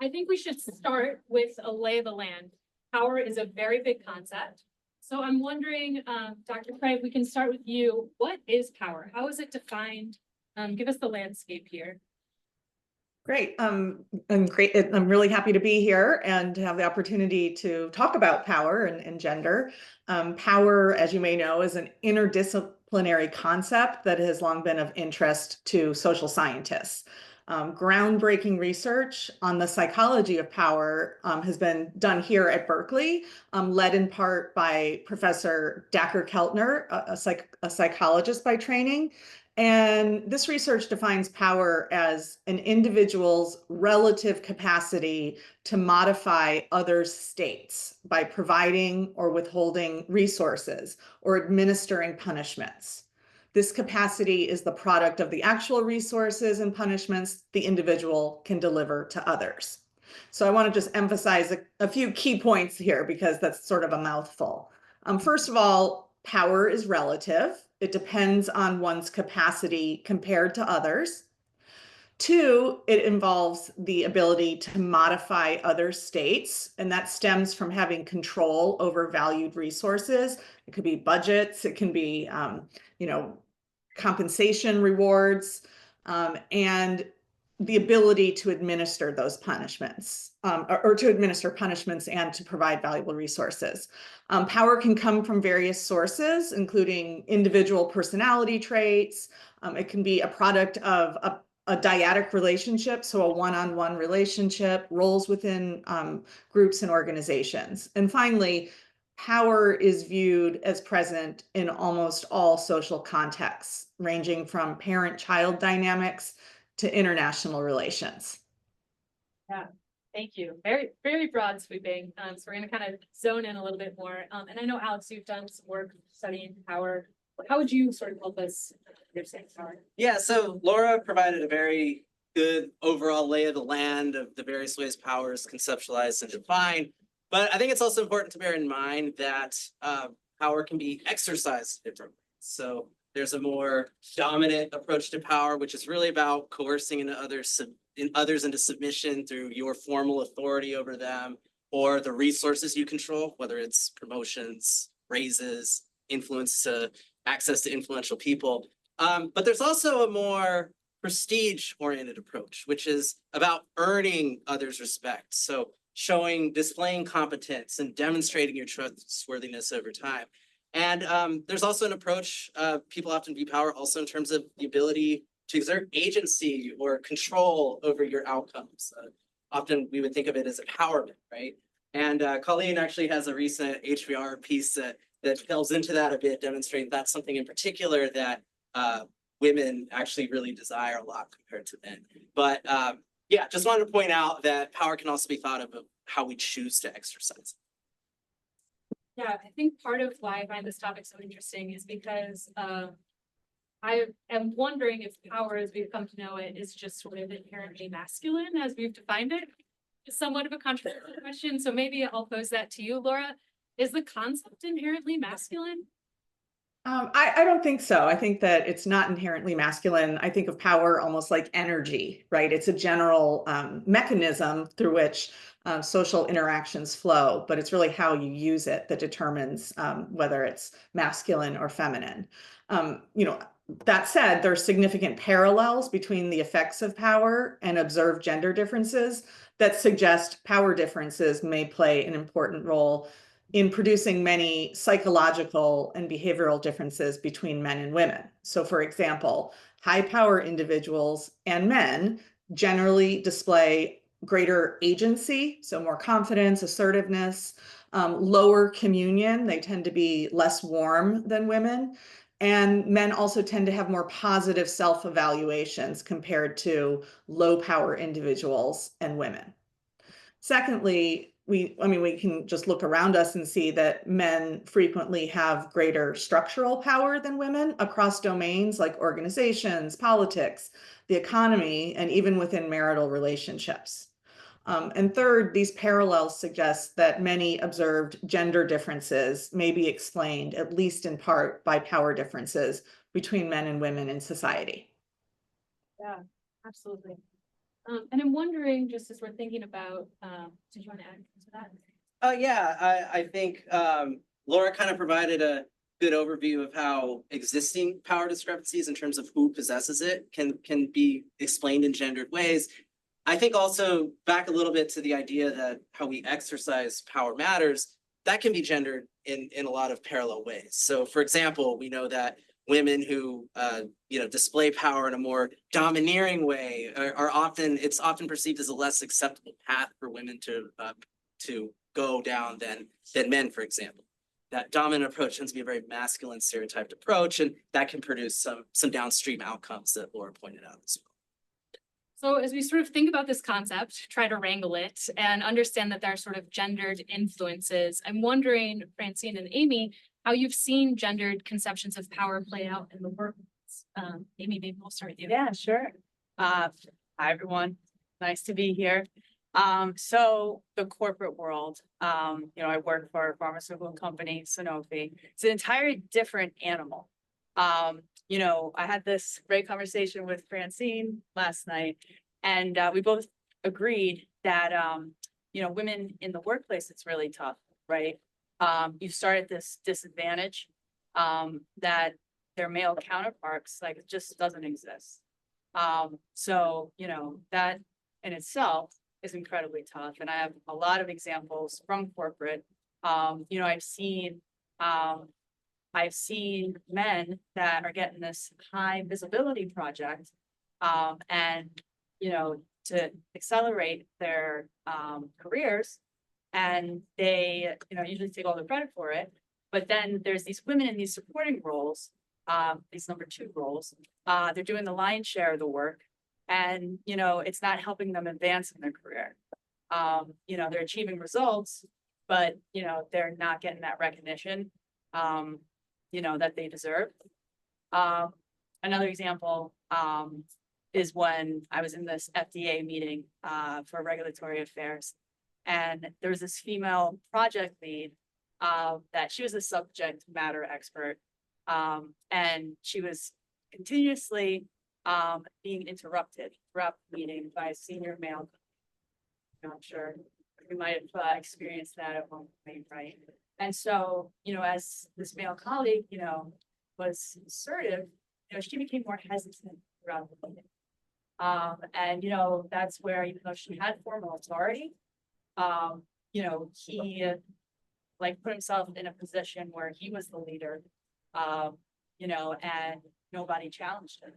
I think we should start with a lay of the land. Power is a very big concept. So I'm wondering, Dr. Kray, if we can start with you. What is power? How is it defined? Give us the landscape here. Great. I'm really happy to be here and to have the opportunity to talk about power and gender. Power, as you may know, is an interdisciplinary concept that has long been of interest to social scientists. Groundbreaking research on the psychology of power has been done here at Berkeley, led in part by Professor Dacher Keltner, a psychologist by training. And this research defines power as an individual's relative capacity to modify other states by providing or withholding resources or administering punishments. This capacity is the product of the actual resources and punishments the individual can deliver to others. So I want to just emphasize a few key points here because that's sort of a mouthful. First of all, power is relative. It depends on one's capacity compared to others. Two, it involves the ability to modify other states, and that stems from having control over valued resources. It could be budgets, it can be, compensation rewards, and the ability to administer those punishments, or to administer punishments and to provide valuable resources. Power can come from various sources, including individual personality traits. It can be a product of a dyadic relationship, so a one-on-one relationship, roles within groups and organizations. And finally, power is viewed as present in almost all social contexts, ranging from parent-child dynamics to international relations. Yeah, thank you. Very, very broad sweeping. So we're going to kind of zone in a little bit more. And I know, Alex, you've done some work studying power. How would you sort of help us understand power? Yeah, so Laura provided a very good overall lay of the land of the various ways power is conceptualized and defined. But I think it's also important to bear in mind that power can be exercised differently. So there's a more dominant approach to power, which is really about coercing into others into submission through your formal authority over them or the resources you control, whether it's promotions, raises, influence, access to influential people. But there's also a more prestige-oriented approach, which is about earning others' respect. So displaying competence and demonstrating your trustworthiness over time. And there's also an approach, people often view power also in terms of the ability to exert agency or control over your outcomes. Often we would think of it as empowerment, right? And Colleen actually has a recent HBR piece that delves into that a bit, demonstrating that's something in particular that women actually really desire a lot compared to men. But yeah, just wanted to point out that power can also be thought of how we choose to exercise. Yeah, I think part of why I find this topic so interesting is because I am wondering if power, as we've come to know it, is just sort of inherently masculine as we've defined it. It's somewhat of a controversial question, so maybe I'll pose that to you, Laura. Is the concept inherently masculine? I don't think so. I think that it's not inherently masculine. I think of power almost like energy, right? It's a general mechanism through which social interactions flow, but it's really how you use it that determines whether it's masculine or feminine. That said, there are significant parallels between the effects of power and observed gender differences that suggest power differences may play an important role in producing many psychological and behavioral differences between men and women. So for example, high power individuals and men generally display greater agency, so more confidence, assertiveness, lower communion. They tend to be less warm than women. And men also tend to have more positive self-evaluations compared to low power individuals and women. Secondly, we can just look around us and see that men frequently have greater structural power than women across domains like organizations, politics, the economy, and even within marital relationships. And third, these parallels suggest that many observed gender differences may be explained, at least in part, by power differences between men and women in society. Yeah, absolutely. And I'm wondering, just as we're thinking about, did you want to add to that? Yeah, I think Laura kind of provided a good overview of how existing power discrepancies in terms of who possesses it can be explained in gendered ways. I think also back a little bit to the idea that how we exercise power matters, that can be gendered in a lot of parallel ways. So for example, we know that women who display power in a more domineering way are often, it's often perceived as a less acceptable path for women to go down than men, for example. That dominant approach tends to be a very masculine stereotyped approach, and that can produce some downstream outcomes that Laura pointed out as well. So as we sort of think about this concept, try to wrangle it and understand that there are sort of gendered influences, I'm wondering, Francine and Amy, how you've seen gendered conceptions of power play out in the workplace. Amy, maybe we'll start with you. Yeah, sure. Hi, everyone. Nice to be here. So the corporate world, I work for a pharmaceutical company, Sanofi. It's an entirely different animal. I had this great conversation with Francine last night, and we both agreed that, women in the workplace, it's really tough, right? You start at this disadvantage that their male counterparts, like, it just doesn't exist. So, that in itself is incredibly tough. And I have a lot of examples from corporate. I've seen men that are getting this high visibility project, and, to accelerate their careers, and they, usually take all the credit for it. But then there's these women in these supporting roles, these number 2 roles, they're doing the lion's share of the work, and, it's not helping them advance in their career. They're achieving results, but, they're not getting that recognition, that they deserve. Another example, is when I was in this FDA meeting, for regulatory affairs, and there was this female project lead, that she was a subject matter expert, and she was continuously being interrupted throughout the meeting by a senior male. I'm sure you might have experienced that at one point, right? And so, as this male colleague, was assertive, she became more hesitant throughout the meeting. And that's where, even though she had formal authority, he put himself in a position where he was the leader, and nobody challenged him.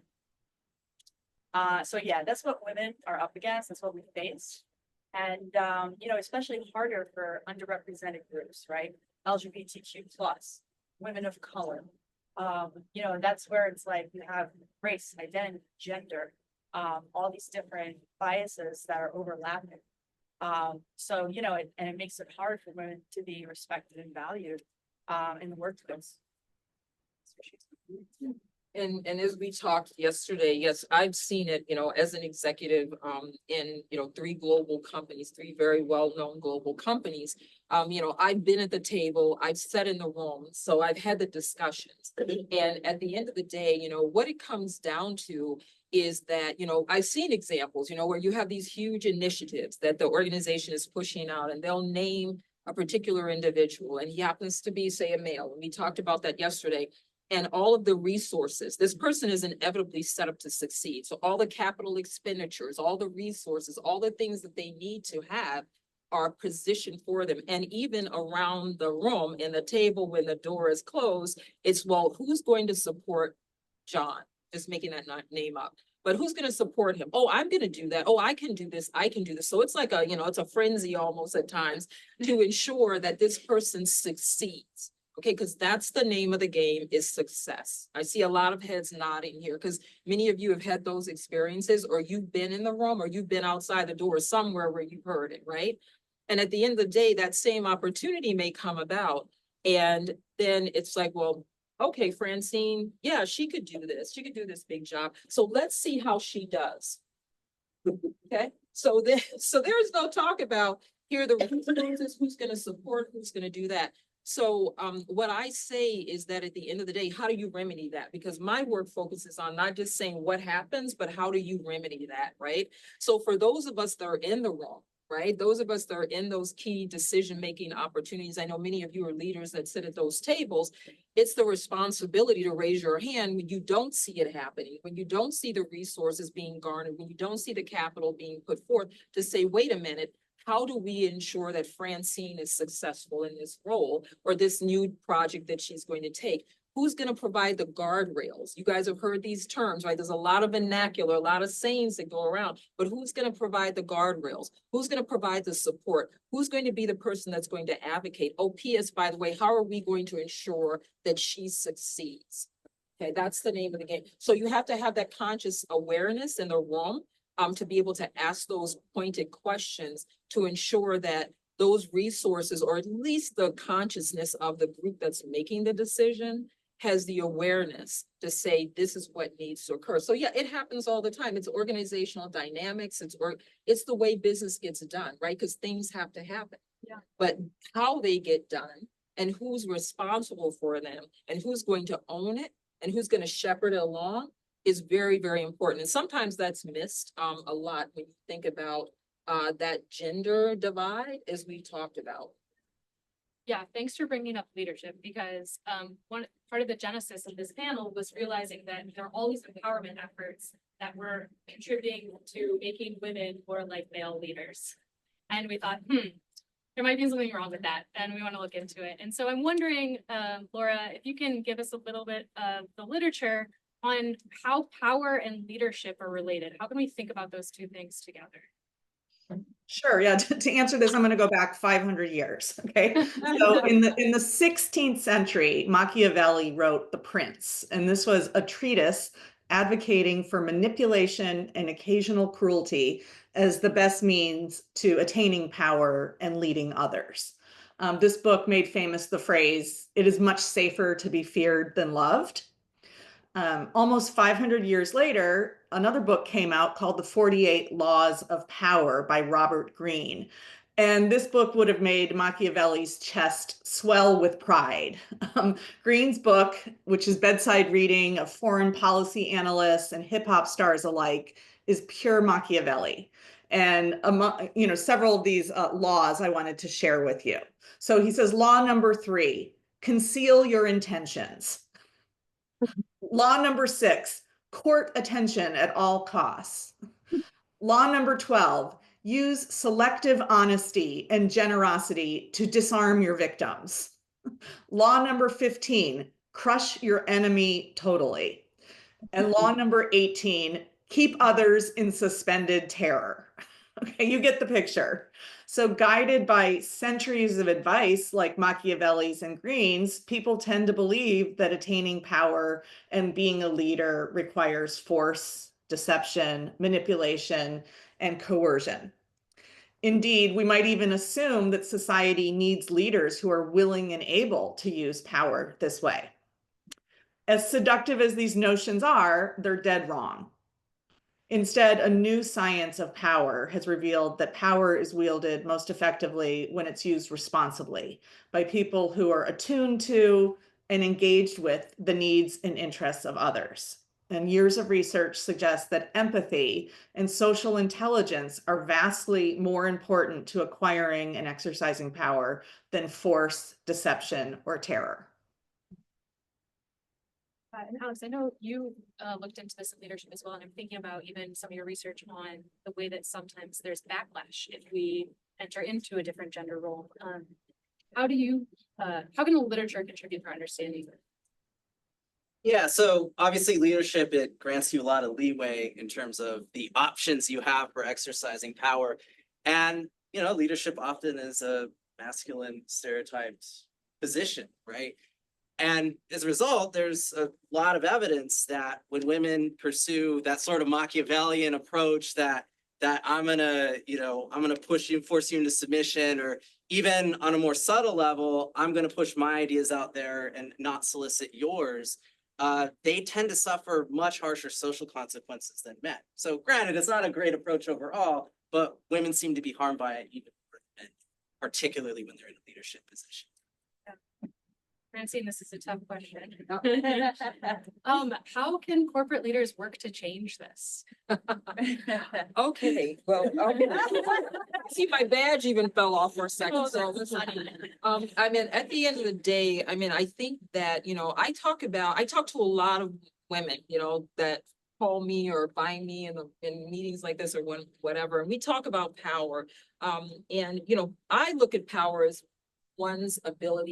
So yeah, that's what women are up against. That's what we face. And, especially harder for underrepresented groups, right? LGBTQ+, women of color. That's where it's like you have race, identity, gender, all these different biases that are overlapping. So, and it makes it hard for women to be respected and valued in the workplace. And as we talked yesterday, yes, I've seen it, as an executive in, 3 global companies, 3 very well-known global companies. I've been at the table, I've sat in the room, so I've had the discussions. And at the end of the day, what it comes down to is that, I've seen examples, where you have these huge initiatives that the organization is pushing out, and they'll name a particular individual, and he happens to be, say, a male. And we talked about that yesterday. And all of the resources, this person is inevitably set up to succeed. So all the capital expenditures, all the resources, all the things that they need to have are positioned for them. And even around the room and the table when the door is closed, it's, well, who's going to support John? Just making that name up. But who's going to support him? Oh, I'm going to do that. Oh, I can do this. I can do this. So it's like a, it's a frenzy almost at times to ensure that this person succeeds. Okay, because that's the name of the game, is success. I see a lot of heads nodding here because many of you have had those experiences, or you've been in the room, or you've been outside the door somewhere where you've heard it, right? And at the end of the day, that same opportunity may come about. And then it's like, well, okay, Francine, yeah, she could do this. She could do this big job. So let's see how she does. Okay, so there's no talk about here the resources, who's going to support, who's going to do that. So what I say is that at the end of the day, how do you remedy that? Because my work focuses on not just saying what happens, but how do you remedy that, right? So for those of us that are in the role, right? Those of us that are in those key decision-making opportunities, I know many of you are leaders that sit at those tables. It's the responsibility to raise your hand when you don't see it happening, when you don't see the resources being garnered, when you don't see the capital being put forth, to say, wait a minute, how do we ensure that Francine is successful in this role or this new project that she's going to take? Who's going to provide the guardrails? You guys have heard these terms, right? There's a lot of vernacular, a lot of sayings that go around, but who's going to provide the guardrails? Who's going to provide the support? Who's going to be the person that's going to advocate? Oh, P.S., by the way, how are we going to ensure that she succeeds? Okay, that's the name of the game. So you have to have that conscious awareness in the room to be able to ask those pointed questions to ensure that those resources, or at least the consciousness of the group that's making the decision, has the awareness to say, this is what needs to occur. So yeah, it happens all the time. It's organizational dynamics. It's the way business gets done, right? Because things have to happen. Yeah. But how they get done and who's responsible for them and who's going to own it and who's going to shepherd it along is very, very important. And sometimes that's missed a lot when you think about that gender divide, as we talked about. Yeah, thanks for bringing up leadership, because one part of the genesis of this panel was realizing that there are all these empowerment efforts that were contributing to making women more like male leaders. And we thought, there might be something wrong with that, and we want to look into it. And so I'm wondering, Laura, if you can give us a little bit of the literature on how power and leadership are related. How can we think about those two things together? Sure. Yeah. To answer this, I'm going to go back 500 years. Okay. So in the 16th century, Machiavelli wrote The Prince, and this was a treatise advocating for manipulation and occasional cruelty as the best means to attaining power and leading others. This book made famous the phrase, "It is much safer to be feared than loved." Almost 500 years later, another book came out called The 48 Laws of Power by Robert Greene. And this book would have made Machiavelli's chest swell with pride. Greene's book, which is bedside reading of foreign policy analysts and hip hop stars alike, is pure Machiavelli. And among, several of these laws I wanted to share with you. So he says, law number 3, conceal your intentions. Law number 6, court attention at all costs. Law number 12, use selective honesty and generosity to disarm your victims. Law number 15, crush your enemy totally. And law number 18, keep others in suspended terror. Okay, you get the picture. So guided by centuries of advice like Machiavelli's and Greene's, people tend to believe that attaining power and being a leader requires force, deception, manipulation, and coercion. Indeed, we might even assume that society needs leaders who are willing and able to use power this way. As seductive as these notions are, they're dead wrong. Instead, a new science of power has revealed that power is wielded most effectively when it's used responsibly by people who are attuned to and engaged with the needs and interests of others. And years of research suggest that empathy and social intelligence are vastly more important to acquiring and exercising power than force, deception, or terror. And Alex, I know you looked into this in leadership as well, and I'm thinking about even some of your research on the way that sometimes there's backlash if we enter into a different gender role. How can the literature contribute for understanding? Yeah, so obviously leadership, it grants you a lot of leeway in terms of the options you have for exercising power. And, leadership often is a masculine stereotyped position, right? And as a result, there's a lot of evidence that when women pursue that sort of Machiavellian approach that I'm gonna push you, force you into submission, or even on a more subtle level, I'm gonna push my ideas out there and not solicit yours, they tend to suffer much harsher social consequences than men. So granted, it's not a great approach overall, but women seem to be harmed by it even more than men, particularly when they're in a leadership position. Francine, this is a tough question. How can corporate leaders work to change this? Okay, well, see, my badge even fell off for a second, so I mean, at the end of the day, I mean, I think that, you know, I talk to a lot of women, you know, that call me or find me in meetings like this or whatever, and we talk about power. And, you know, I look at power as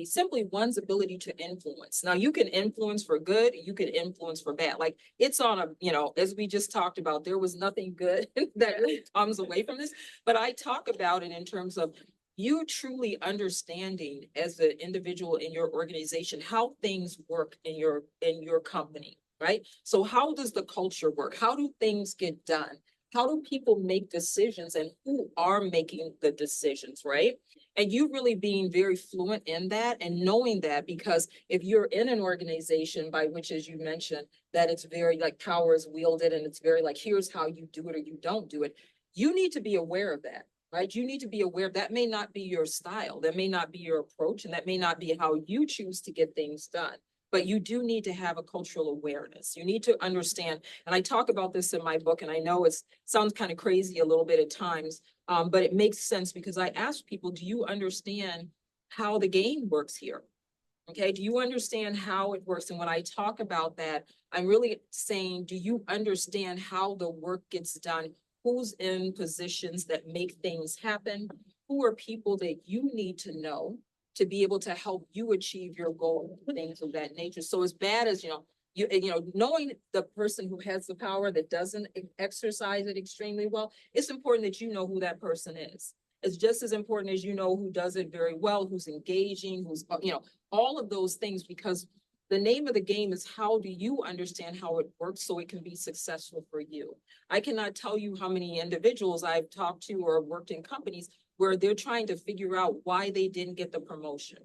simply one's ability to influence. Now, you can influence for good, you can influence for bad. Like, it's on a, you know, as we just talked about, there was nothing good that really comes away from this. But I talk about it in terms of you truly understanding as an individual in your organization, how things work in your company, right? So how does the culture work? How do things get done? How do people make decisions, and who are making the decisions, right? And you really being very fluent in that and knowing that, because if you're in an organization by which, as you mentioned, that it's very like power is wielded and it's very like, here's how you do it or you don't do it, you need to be aware of that, right? You need to be aware that may not be your style, that may not be your approach, and that may not be how you choose to get things done. But you do need to have a cultural awareness. You need to understand, and I talk about this in my book, and I know it sounds kind of crazy a little bit at times, but it makes sense because I ask people, do you understand how the game works here? Okay, do you understand how it works? And when I talk about that, I'm really saying, do you understand how the work gets done? Who's in positions that make things happen? Who are people that you need to know to be able to help you achieve your goal, things of that nature? So as bad as, you know, knowing the person who has the power that doesn't exercise it extremely well, it's important that you know who that person is. It's just as important as you know who does it very well, who's engaging, who's, you know, all of those things, because the name of the game is how do you understand how it works so it can be successful for you. I cannot tell you how many individuals I've talked to or worked in companies where they're trying to figure out why they didn't get the promotion,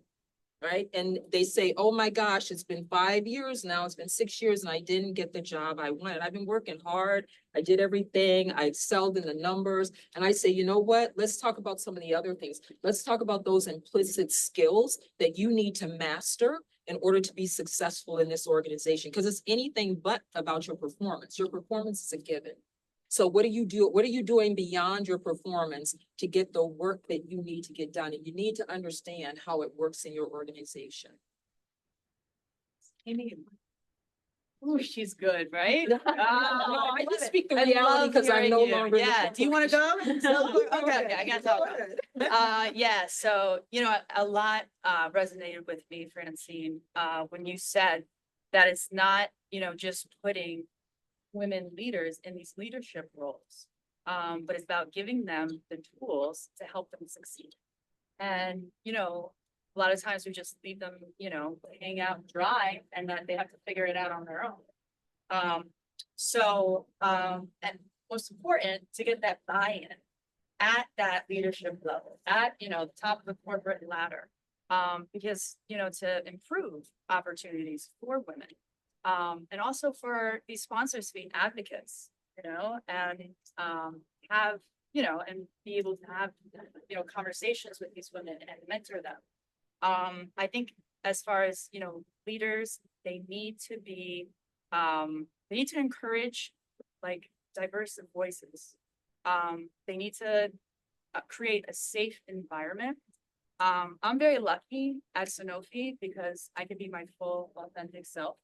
right? And they say, oh my gosh, it's been 5 years now, it's been 6 years and I didn't get the job I wanted. I've been working hard, I did everything, I excelled in the numbers. And I say, you know what, let's talk about some of the other things. Let's talk about those implicit skills that you need to master in order to be successful in this organization, because it's anything but about your performance. Your performance is a given. So what do you do? What are you doing beyond your performance to get the work that you need to get done? And you need to understand how it works in your organization. Amy. Oh, she's good, right? No, I just speak the I reality love because I'm no hearing you. longer. Yeah, do you want to go? Okay, Okay, I gotta talk. Yeah, so, you know, a lot resonated with me, Francine, when you said that it's not, you know, just putting women leaders in these leadership roles, but it's about giving them the tools to help them succeed. And, you know, a lot of times we just leave them, you know, hang out dry and that they have to figure it out on their own. And most important, to get that buy-in at that leadership level, at, you know, the top of the corporate ladder, because, you know, to improve opportunities for women. And also for these sponsors to be advocates, you know, and have, you know, and be able to have, you know, conversations with these women and mentor them. I think as far as, you know, leaders, they need to be, they need to encourage like diverse voices. They need to create a safe environment. I'm very lucky at Sanofi because I can be my full authentic self.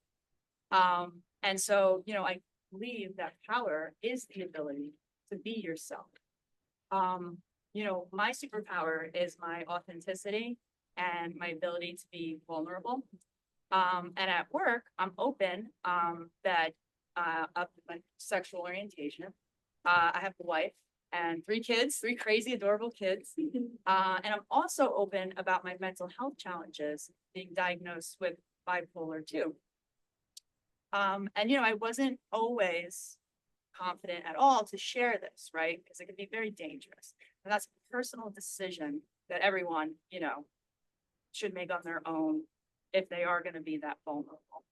And so, you know, I believe that power is the ability to be yourself. You know, my superpower is my authenticity and my ability to be vulnerable. And at work, I'm open, that, of my sexual orientation. I have a wife and 3 kids, 3 crazy, adorable kids. And I'm also open about my mental health challenges, being diagnosed with bipolar 2. And, you know, I wasn't always confident at all to share this, right? Because it could be very dangerous. And that's a personal decision that everyone, you know, should make on their own if they are going to be that vulnerable.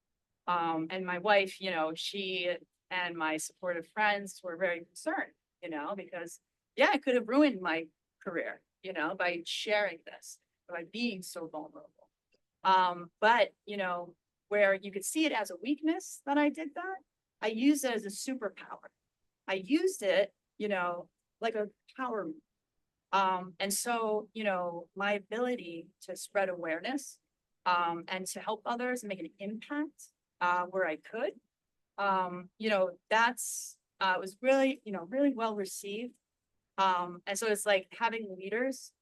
And my wife, you know, she and my supportive friends were very concerned, you know, because, yeah, I could have ruined my career, you know, by sharing this, by being so vulnerable. But, you know, where you could see it as a weakness that I did that, I used it as a superpower. I used it, you know, like a power move. And so, you know, my ability to spread awareness, and to help others and make an impact, where I could, you know, that's, was really, you know, really well received. And so it's like having leaders,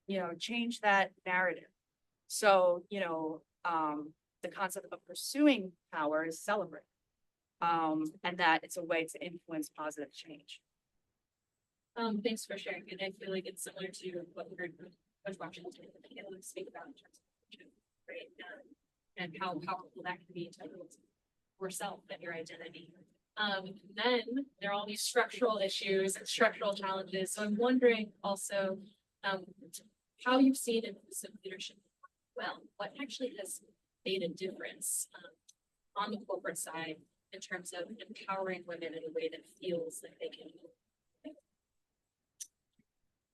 you know, change that narrative. So, you know, the concept of pursuing power is celebrated. And that it's a way to influence positive change. Thanks for sharing, and I feel like it's similar to what we heard from Coach Washington speak about in terms of, right? And how powerful that can be to yourself and your identity. Then there are all these structural issues and structural challenges. So I'm wondering also, how you've seen inclusive leadership. Well, what actually has made a difference on the corporate side in terms of empowering women in a way that feels like they can.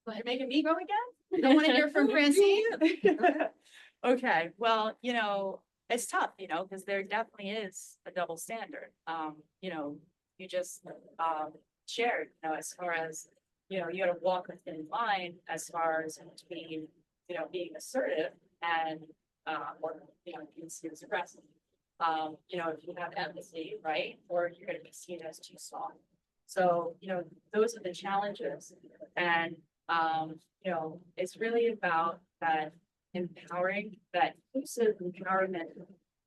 Go ahead, making me go again? Don't want to hear from Francine? Okay, well, you know, it's tough, you know, because there definitely is a double standard. You know, you just shared, you know, as far as, you know, you got to walk a thin line as far as being, you know, being assertive and or, you know, being aggressive. You know, if you have empathy, right, or you're going to be seen as too soft. So, you know, those are the challenges. And you know, it's really about that empowering, that inclusive empowerment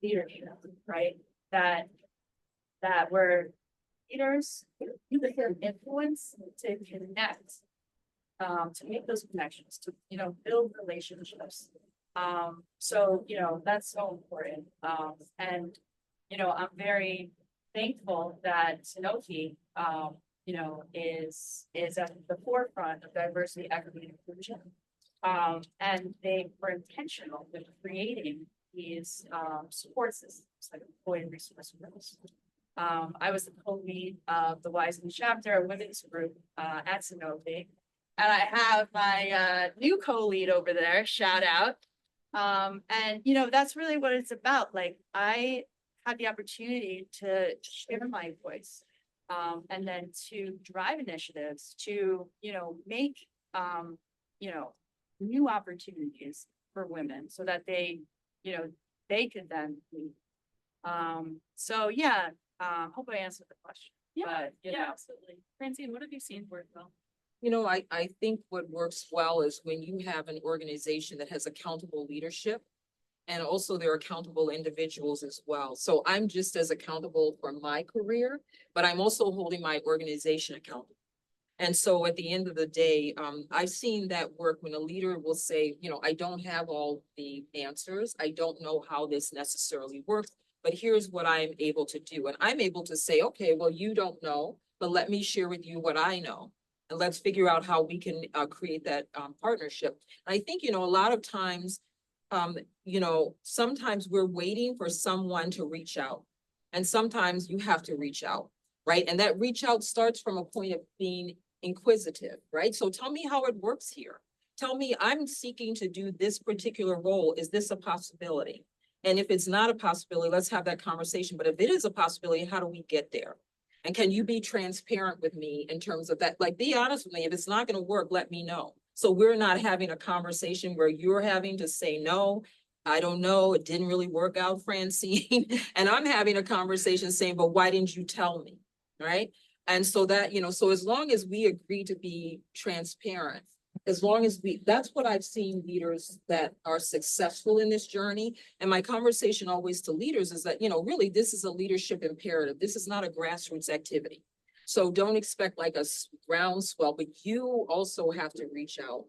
leadership, right? That where leaders use their influence to connect, to make those connections, to, you know, build relationships. So, you know, that's so important. And, you know, I'm very thankful that Sanofi, you know, is at the forefront of diversity, equity, and inclusion. And they were intentional with creating these support systems, like employee resource groups. I was the co-lead of the Wise and Chapter, a women's group at Sanofi. And I have my new co-lead over there, shout out. And, you know, that's really what it's about. Like, I had the opportunity to share my voice. And then to drive initiatives to, you know, make, you know, new opportunities for women so that they, you know, they could then lead. So yeah, hope I answered the question. Yeah, But, you yeah, know, absolutely. Francine, what have you seen work well? You know, I think what works well is when you have an organization that has accountable leadership. And also they're accountable individuals as well. So I'm just as accountable for my career, but I'm also holding my organization accountable. And so at the end of the day, I've seen that work when a leader will say, you know, I don't have all the answers. I don't know how this necessarily works, but here's what I'm able to do. And I'm able to say, okay, well, you don't know, but let me share with you what I know. And let's figure out how we can create that partnership. And I think, you know, a lot of times, you know, sometimes we're waiting for someone to reach out, and sometimes you have to reach out, right? And that reach out starts from a point of being inquisitive, right? So tell me how it works here. Tell me, I'm seeking to do this particular role. Is this a possibility? And if it's not a possibility, let's have that conversation. But if it is a possibility, how do we get there? And can you be transparent with me in terms of that? Like, be honest with me. If it's not going to work, let me know. So we're not having a conversation where you're having to say, no, I don't know, it didn't really work out, Francine. And I'm having a conversation saying, but why didn't you tell me, right? And so that, you know, so as long as we agree to be transparent, as long as that's what I've seen leaders that are successful in this journey. And my conversation always to leaders is that, you know, really, this is a leadership imperative. This is not a grassroots activity. So don't expect like a groundswell, but you also have to reach out.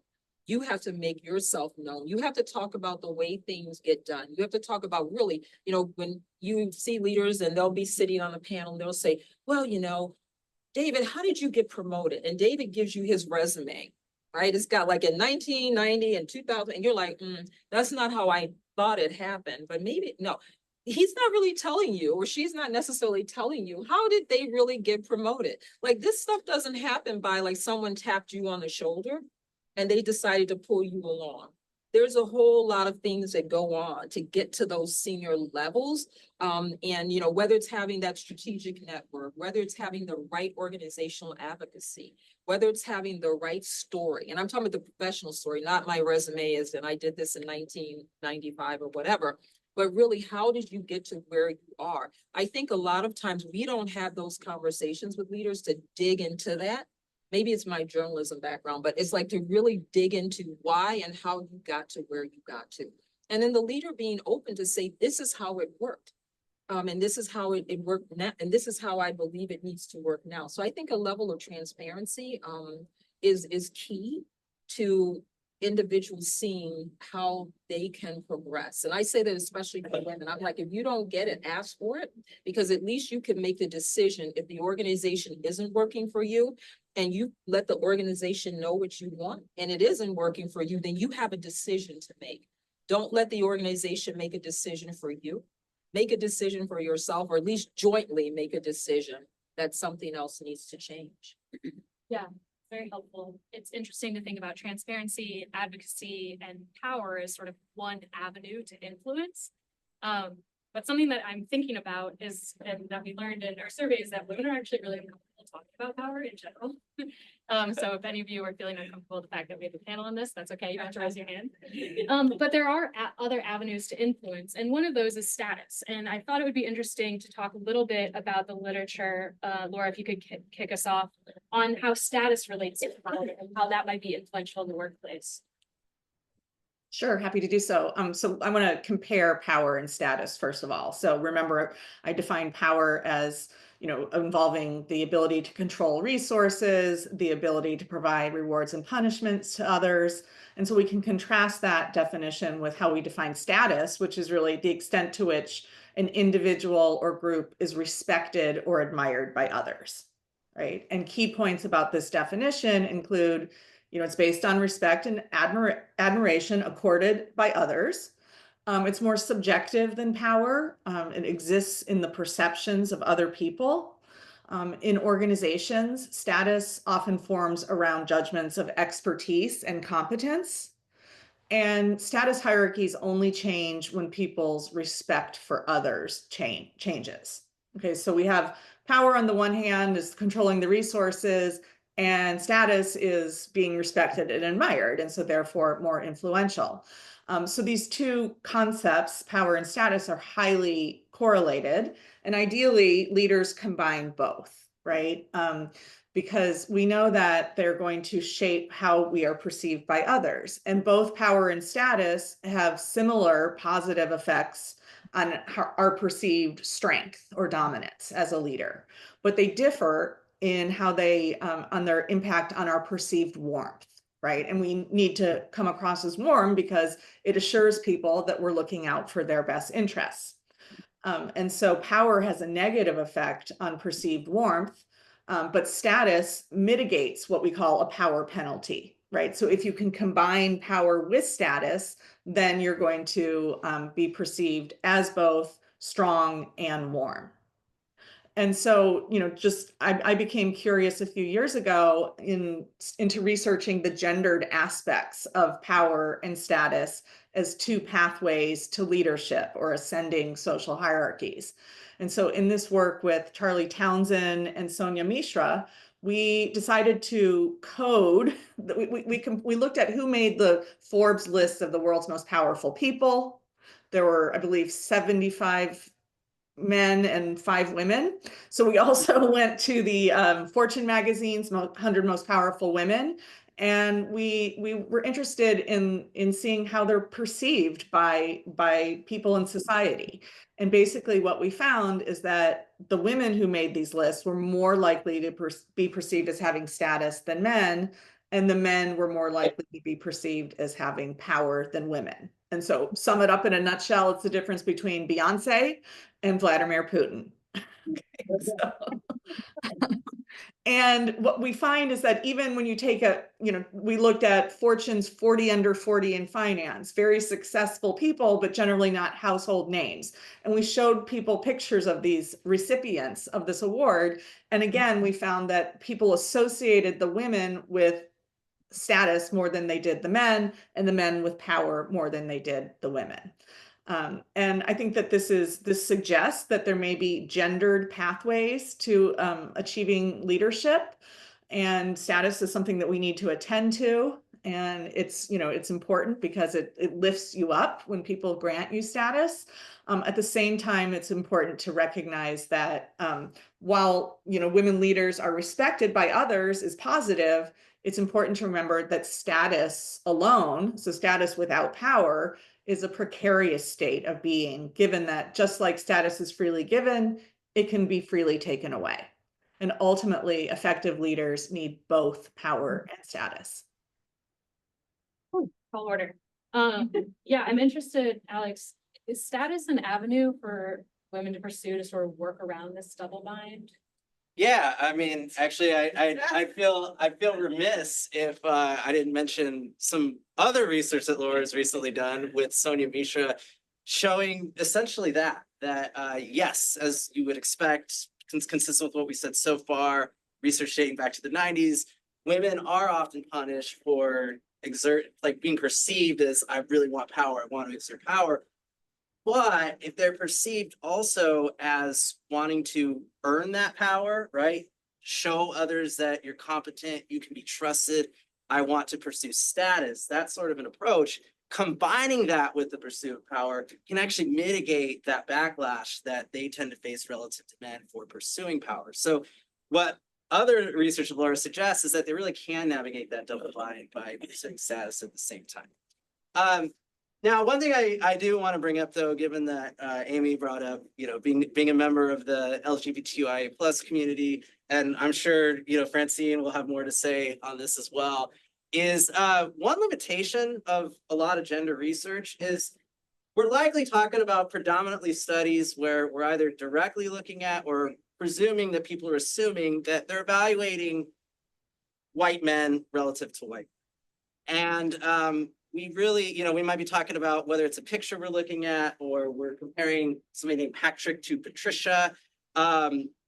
You have to make yourself known. You have to talk about the way things get done. You have to talk about really, you know, when you see leaders and they'll be sitting on the panel, they'll say, well, you know, David, how did you get promoted? And David gives you his resume, right? It's got like in 1990 and 2000, and you're like, that's not how I thought it happened, but maybe, no. He's not really telling you, or she's not necessarily telling you, how did they really get promoted? Like, this stuff doesn't happen by like someone tapped you on the shoulder and they decided to pull you along. there's a whole lot of things that go on to get to those senior levels. And, you know, whether it's having that strategic network, whether it's having the right organizational advocacy, whether it's having the right story, and I'm talking about the professional story, not my resume is, and I did this in 1995 or whatever, but really, how did you get to where you are? I think a lot of times we don't have those conversations with leaders to dig into that. Maybe it's my journalism background, but it's like to really dig into why and how you got to where you got to. And then the leader being open to say, this is how it worked. And this is how it worked now, and this is how I believe it needs to work now. So I think a level of transparency is key to individuals seeing how they can progress. And I say that especially for women. I'm like, if you don't get it, ask for it, because at least you can make the decision if the organization isn't working for you and you let the organization know what you want and it isn't working for you, then you have a decision to make. Don't let the organization make a decision for you. Make a decision for yourself, or at least jointly make a decision that something else needs to change. Yeah, very helpful. It's interesting to think about transparency, advocacy, and power as sort of one avenue to influence. But something that I'm thinking about is, and that we learned in our surveys, that women are actually really uncomfortable talking about power in general. So if any of you are feeling uncomfortable with the fact that we have a panel on this, that's okay, you don't have to raise your hand. But there are other avenues to influence, and one of those is status. And I thought it would be interesting to talk a little bit about the literature, Laura, if you could kick us off on how status relates to power and how that might be influential in the workplace. Sure, happy to do so. So I want to compare power and status first of all. So remember, I define power as, you know, involving the ability to control resources, the ability to provide rewards and punishments to others. And so we can contrast that definition with how we define status, which is really the extent to which an individual or group is respected or admired by others, right? And key points about this definition include, you know, it's based on respect and admiration accorded by others. It's more subjective than power. It exists in the perceptions of other people. In organizations, status often forms around judgments of expertise and competence. And status hierarchies only change when people's respect for others changes. Okay, so we have power on the one hand is controlling the resources, and status is being respected and admired, and so therefore more influential. So these two concepts, power and status, are highly correlated, and ideally leaders combine both, right? Because we know that they're going to shape how we are perceived by others, and both power and status have similar positive effects on our perceived strength or dominance as a leader, but they differ in how they, on their impact on our perceived warmth, right? And we need to come across as warm because it assures people that we're looking out for their best interests. And so power has a negative effect on perceived warmth, but status mitigates what we call a power penalty, right? So if you can combine power with status, then you're going to be perceived as both strong and warm. And so, you know, just I became curious a few years ago into researching the gendered aspects of power and status as two pathways to leadership or ascending social hierarchies. And so in this work with Charlie Townsend and Sonia Mishra, we decided to code, we looked at who made the Forbes list of the world's most powerful people. There were, I believe, 75 men and 5 women. So we also went to the Fortune magazine's 100 most powerful women, and we were interested in seeing how they're perceived by people in society. And basically what we found is that the women who made these lists were more likely to be perceived as having status than men, and the men were more likely to be perceived as having power than women. And so sum it up in a nutshell, it's the difference between Beyonce and Vladimir Putin. And what we find is that even when you take we looked at Fortune's 40 under 40 in finance, very successful people, but generally not household names. And we showed people pictures of these recipients of this award. And again, we found that people associated the women with status more than they did the men, and the men with power more than they did the women. And I think that this suggests that there may be gendered pathways to achieving leadership, and status is something that we need to attend to. And it's, it's important because it lifts you up when people grant you status. At the same time, it's important to recognize that while, women leaders are respected by others is positive, it's important to remember that status alone, so status without power, is a precarious state of being, given that just like status is freely given, it can be freely taken away. And ultimately, effective leaders need both power and status. Tall order. Yeah, I'm interested, Alex, is status an avenue for women to pursue to sort of work around this double bind? Yeah, I mean, actually, I feel remiss if I didn't mention some other research that Laura's recently done with Sonia Mishra, showing essentially that yes, as you would expect, consistent with what we said so far, research dating back to the 90s, women are often punished for being perceived as, I really want power, I want to exert power. But if they're perceived also as wanting to earn that power, right? Show others that you're competent, you can be trusted, I want to pursue status, that sort of an approach, combining that with the pursuit of power can actually mitigate that backlash that they tend to face relative to men for pursuing power. So what other research of Laura suggests is that they really can navigate that double bind by pursuing status at the same time. Now, one thing I do want to bring up, though, given that Amy brought up, being a member of the LGBTQIA+ community, and I'm sure, Francine will have more to say on this as well, is one limitation of a lot of gender research is we're likely talking about predominantly studies where we're either directly looking at or presuming that people are assuming that they're evaluating white men relative to white. And we really, we might be talking about whether it's a picture we're looking at or we're comparing somebody named Patrick to Patricia.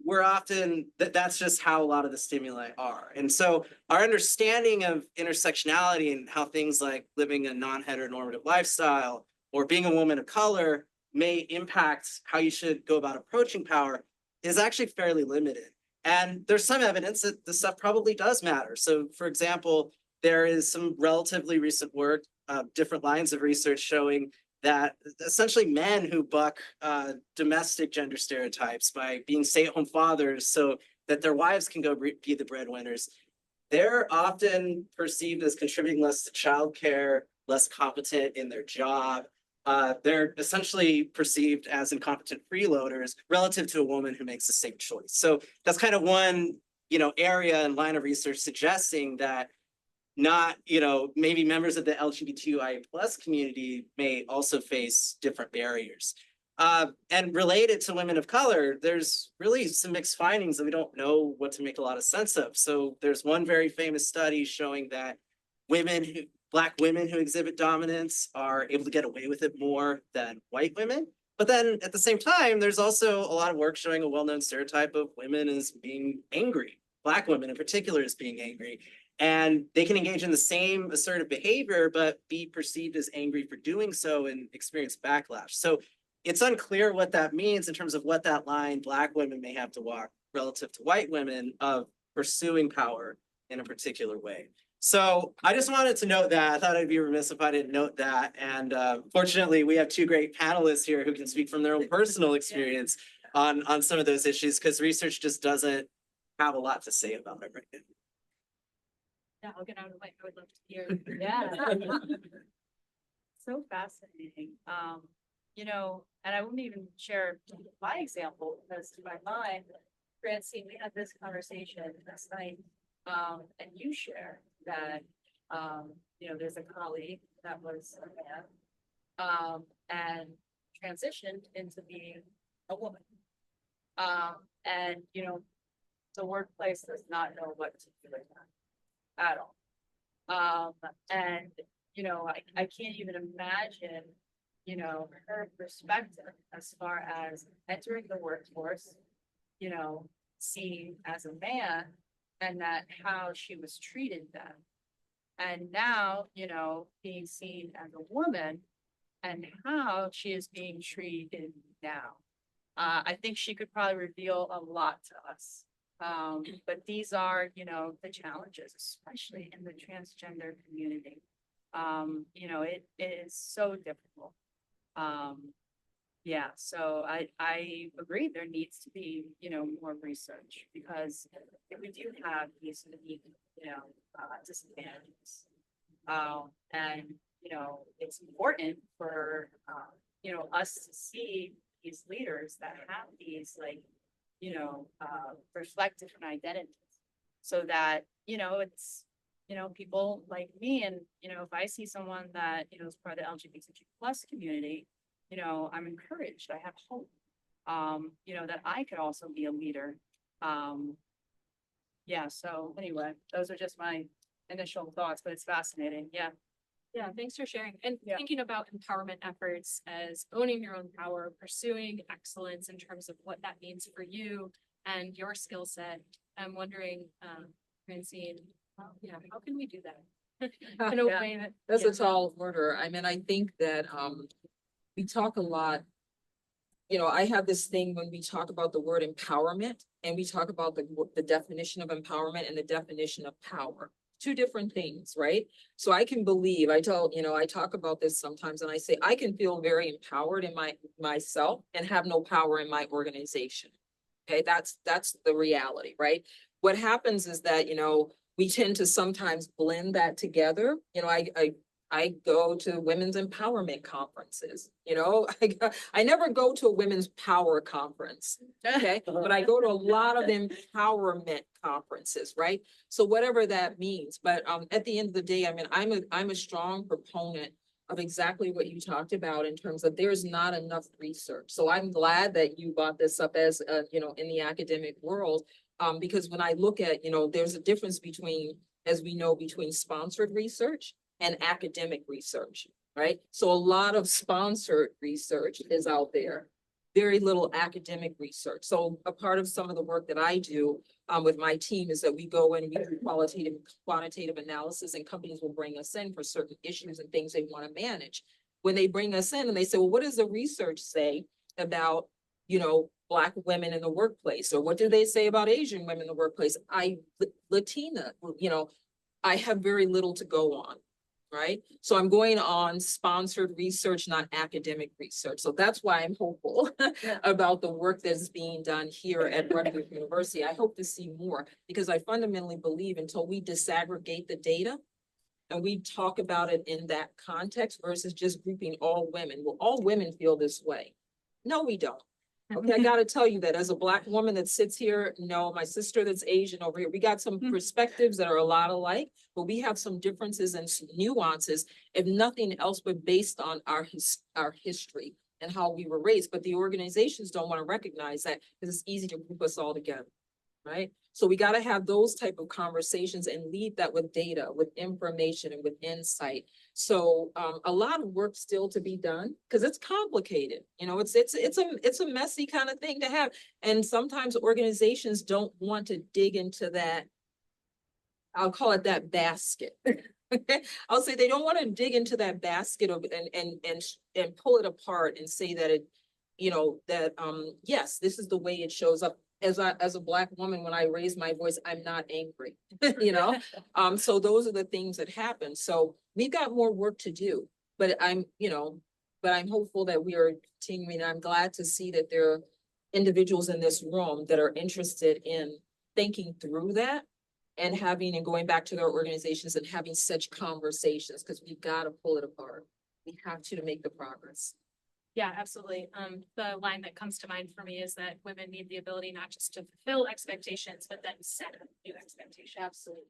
We're often, that's just how a lot of the stimuli are. And so our understanding of intersectionality and how things like living a non-heteronormative lifestyle or being a woman of color may impact how you should go about approaching power is actually fairly limited. And there's some evidence that this stuff probably does matter. So for example, there is some relatively recent work, different lines of research showing that essentially men who buck domestic gender stereotypes by being stay-at-home fathers so that their wives can go be the breadwinners, they're often perceived as contributing less to childcare, less competent in their job. They're essentially perceived as incompetent freeloaders relative to a woman who makes the same choice. So that's kind of one, area and line of research suggesting that not, maybe members of the LGBTQIA+ community may also face different barriers. And related to women of color, there's really some mixed findings that we don't know what to make a lot of sense of. So there's one very famous study showing that Black women who exhibit dominance are able to get away with it more than white women. But then at the same time, there's also a lot of work showing a well-known stereotype of women as being angry, Black women in particular as being angry. And they can engage in the same assertive behavior, but be perceived as angry for doing so and experience backlash. So it's unclear what that means in terms of what that line Black women may have to walk relative to white women of pursuing power in a particular way. So I just wanted to note that. I thought I'd be remiss if I didn't note that. And fortunately, we have two great panelists here who can speak from their own personal experience on some of those issues, because research just doesn't have a lot to say about it right now. Yeah, I'll get out of the way. I would love to hear. Yeah. So fascinating. And I wouldn't even share my example because in my mind, Francine, we had this conversation last night. And you share that, there's a colleague that was a man, and transitioned into being a woman. And, the workplace does not know what to do with that at all. And, I can't even imagine, her perspective as far as entering the workforce, seen as a man, and that how she was treated then. And now, you know, being seen as a woman and how she is being treated now. I think she could probably reveal a lot to us. But these are, you know, the challenges, especially in the transgender community. You know, it is so difficult. Yeah, so I agree, there needs to be, you know, more research, because if we do have these unique, you know, disadvantages. And, you know, it's important for, you know, us to see these leaders that have these, like, you know, reflect different identities. So that, you know, it's, you know, people like me, and, you know, if I see someone that, you know, is part of the LGBTQ plus community, you know, I'm encouraged, I have hope, you know, that I could also be a leader. Yeah, so anyway, those are just my initial thoughts, but it's fascinating, yeah. Yeah, thanks for sharing. And Yeah. thinking about empowerment efforts as owning your own power, pursuing excellence in terms of what that means for you and your skill set. I'm wondering, Francine, yeah, how can we do that? In a Yeah. way that. That's yeah. a tall order. I mean, I think that, we talk a lot. You know, I have this thing when we talk about the word empowerment, and we talk about the definition of empowerment and the definition of power. Two different things, right? So I can believe, I talk about this sometimes, and I say, I can feel very empowered in myself and have no power in my organization. Okay, that's the reality, right? What happens is that, you know, we tend to sometimes blend that together. You know, I go to women's empowerment conferences, you know, I never go to a women's power conference, okay? But I go to a lot of empowerment conferences, right? So whatever that means, but at the end of the day, I mean, I'm a strong proponent of exactly what you talked about in terms of there's not enough research. So I'm glad that you brought this up as, you know, in the academic world, because when I look at, you know, there's a difference between, as we know, between sponsored research and academic research, right? So a lot of sponsored research is out there, very little academic research. So a part of some of the work that I do with my team is that we go in and we do quantitative analysis, and companies will bring us in for certain issues and things they want to manage. When they bring us in and they say, well, what does the research say about, you know, Black women in the workplace? Or what do they say about Asian women in the workplace? Latina, you know, I have very little to go on. Right? So I'm going on sponsored research, not academic research. So that's why I'm hopeful about the work that's being done here at Rutgers University. I hope to see more, because I fundamentally believe until we disaggregate the data and we talk about it in that context versus just grouping all women. Well, all women feel this way. No, we don't. Okay, I gotta tell you that as a Black woman that sits here, no, my sister that's Asian over here, we got some perspectives that are a lot alike, but we have some differences and some nuances, if nothing else, but based on our history and how we were raised. But the organizations don't want to recognize that because it's easy to group us all together, right? So we got to have those type of conversations and lead that with data, with information, and with insight. So a lot of work still to be done, because it's complicated. You know, it's a messy kind of thing to have. And sometimes organizations don't want to dig into that. I'll call it that basket. Okay, I'll say they don't want to dig into that basket of and pull it apart and say that it, you know, that yes, this is the way it shows up. As a Black woman, when I raise my voice, I'm not angry, you know? So those are the things that happen. So we've got more work to do, but I'm hopeful that we are continuing. I'm glad to see that there are individuals in this room that are interested in thinking through that and going back to their organizations and having such conversations, because we've got to pull it apart. We have to make the progress. Yeah, absolutely. The line that comes to mind for me is that women need the ability not just to fulfill expectations, but then set new expectations. Absolutely.